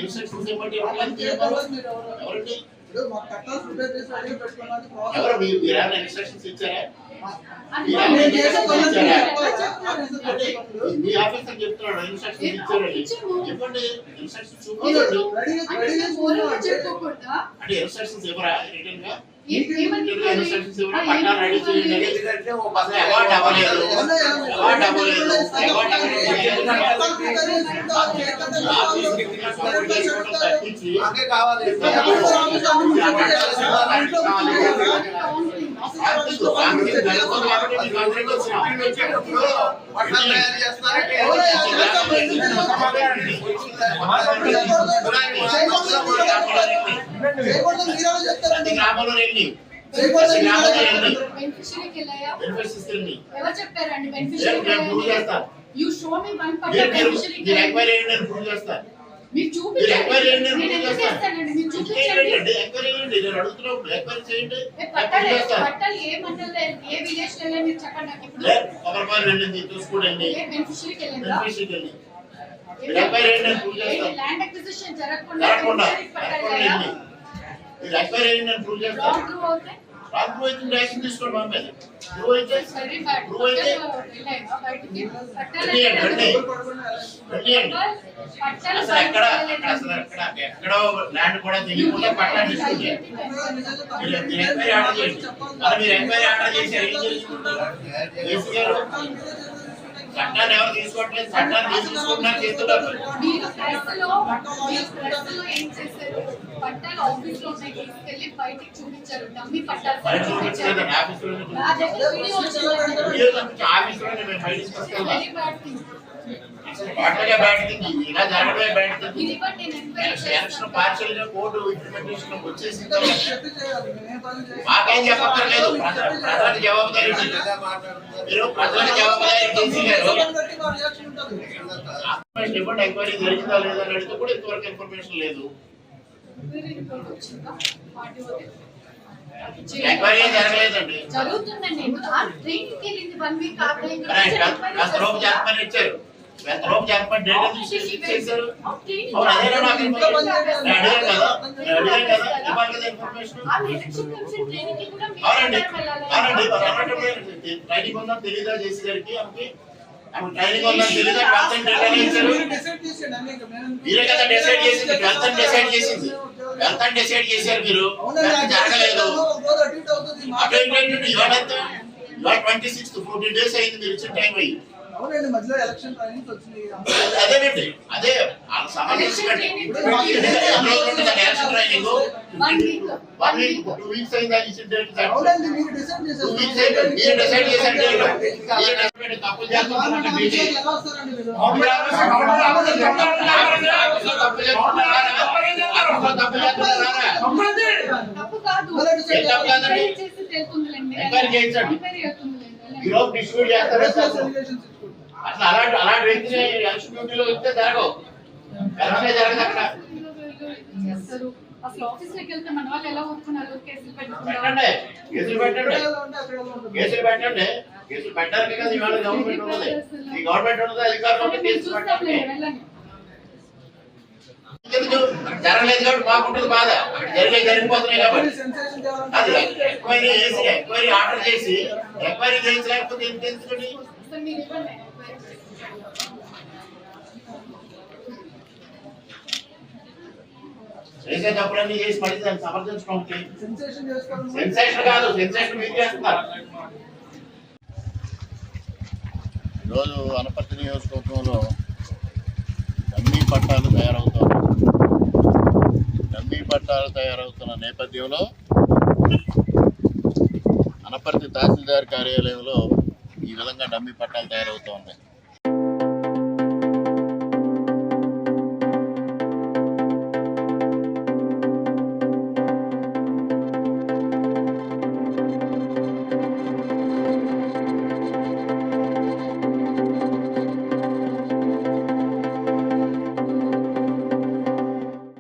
Instructions ఇవ్వండి. ఎవరండి ఎవరు మీరు ఏమైనా ఇన్స్ట్రక్షన్స్ ఇచ్చారా? మీ ఆఫీసర్ చెప్తున్నాడు ఇన్స్ట్రక్షన్స్ ఇచ్చారండి. చెప్పండి ఇన్స్ట్రక్షన్స్ చూపించండి. అంటే ఇన్స్ట్రక్షన్స్ ఇవ్వరా రిటర్న్ గా? ఇన్స్ట్రక్షన్స్ ఇవ్వరా? పట్టా రెడీ చేయండి. ఎందుకంటే ఒక పక్కన అవార్డు అవ్వలేదు, అవార్డు అవ్వలేదు, అవార్డు తగ్గించి గ్రామంలో రండి. ఎవరు చెప్పారండి ప్రూవ్ చేస్తా. మీరు ఎంక్వైరీ చేయండి, నేను ప్రూవ్ చేస్తా. మీరు చూపించండి. ఎంక్వైరీ చేయండి, నేను నేను ప్రూవ్ చేస్తా. మీరు చూపించండి. ఎంక్వైరీ చేయండి, నేను అడుగుతున్నాను. ఎంక్వైరీ చేయండి. పట్టాలు ఏ మండలం ఏ విలేజ్ లో మీరు చెప్పండి నాకు ఇప్పుడు. కొబ్బరిపాలు వెళ్ళింది చూసుకోండి. బెనిఫిషియరీకి వెళ్ళిందా? బెనిఫిషియరీకి వెళ్ళి ఎంక్వైరీ చేయండి, నేను ప్రూవ్ చేస్తా. ల్యాండ్ అక్విజిషన్ జరగకుండా మీరు ఎంక్వైరీ చేయండి, నేను ప్రూవ్ చేస్తా. రాంగ్ ప్రూవ్ అయితే యాక్షన్ తీసుకోండి. మా మీద ప్రూవ్ అయితే ప్రూవ్ అయితే అసలు ఎక్కడో ల్యాండ్ కూడా తెలియకుండా పట్టా తీసుకుంటే మీరు ఎంక్వైరీ ఆర్డర్ చేయండి. మరి మీరు ఎంక్వైరీ ఆర్డర్ చేశారు, ఏం చేసుకుంటారు? చట్టాన్ని ఎవరు తీసుకోవట్లేదు, చట్టాన్ని తీసుకుంటున్నారు చేస్తున్నారు. పట్టాలు ఆఫీస్ లో ఉన్నాయి, తీసుకెళ్లి బయటికి చూపించారు. డమ్మీ పట్టాలు ఇలా జరగడమే బ్యాడ్ థింగ్. ఎలక్షన్ పార్షియల్ గా కోర్టు ఇంప్లిమెంటేషన్ వచ్చేసి మాకేం చెప్పక్కర్లేదు. ప్రజలకు జవాబుదారీ, మీరు ప్రజలకు జవాబుదారీ చేసినారు. ఎంక్వైరీ జరిగిందా లేదా అని అడిగితే కూడా ఇంతవరకు ఇన్ఫర్మేషన్ లేదు. ఎంక్వైరీ జరగలేదండి. జరుగుతుందండి. ఎంతలోపు జరపని ఇచ్చారు, ఎంతలోపు జరపని డేట్ ఇచ్చేసారు. అవును, అదేనా నాకు ఇన్ఫర్మేషన్ అడిగాను కదా, అడిగాను కదా, ఇవ్వాలి కదా ఇన్ఫర్మేషన్. అవునండి, అవునండి. ట్రైనింగ్ ఉందని తెలీదా చేసి గారికి? ట్రైనింగ్ ఉందని తెలీదా? మీరే కదా డిసైడ్ చేసింది, డిసైడ్ చేసింది. ఎంత డిసైడ్ చేశారు మీరు? జరగలేదు. అటు ఇవాళ 26th 14 days అయింది మీరు ఇచ్చిన టైం అయ్యి. అదేనండి, అదే సంబంధించినట్టు ఎలక్షన్ ట్రైనింగ్ 1 week 2 weeks అయింది. అది ఇచ్చిన డేట్ 2 weeks అయింది. మీరు డిసైడ్ చేశారు. తప్పు చేస్తున్నారు. డిస్ట్రిబ్యూట్ చేస్తారు. అసలు అలాంటి వ్యక్తిని ఎలక్షన్ డ్యూటీలో ఇస్తే జరగవు. ఎలక్షన్ జరగదు అక్కడ. అసలు ఆఫీస్లోకి వెళ్తే మన వాళ్ళు ఎలా ఒప్పుకున్నారు? కేసులు పెట్టండి, కేసులు పెట్టండి, కేసులు పెట్టండి. కేసులు పెట్టడానికి కదా ఇవాళ గవర్నమెంట్ ఉన్నది. ఈ గవర్నమెంట్ ఉన్నది, అధికారులు ఉన్నది. కేసులు పెట్టండి. జరగలేదు కాబట్టి మాకుంటుంది బాధ. జరిగిపోతున్నాయి కాబట్టి అది ఎంక్వైరీ ఆర్డర్ చేసి ఎంక్వైరీ చేయించలేకపోతే ఎందుకండి? చేసే తప్పులన్నీ చేసి మళ్ళీ దాన్ని సమర్థించుకోండి. సెన్సేషన్ కాదు, సెన్సేషన్ మీరు చేస్తున్నారు. ఈరోజు అనపర్తి నియోజకవర్గంలో డమ్మీ పట్టాలు తయారవుతున్న నేపథ్యంలో అనపర్తి తహసీల్దార్ కార్యాలయంలో ఈ విధంగా డమ్మీ పట్టాలు తయారవుతూ ఉన్నాయి.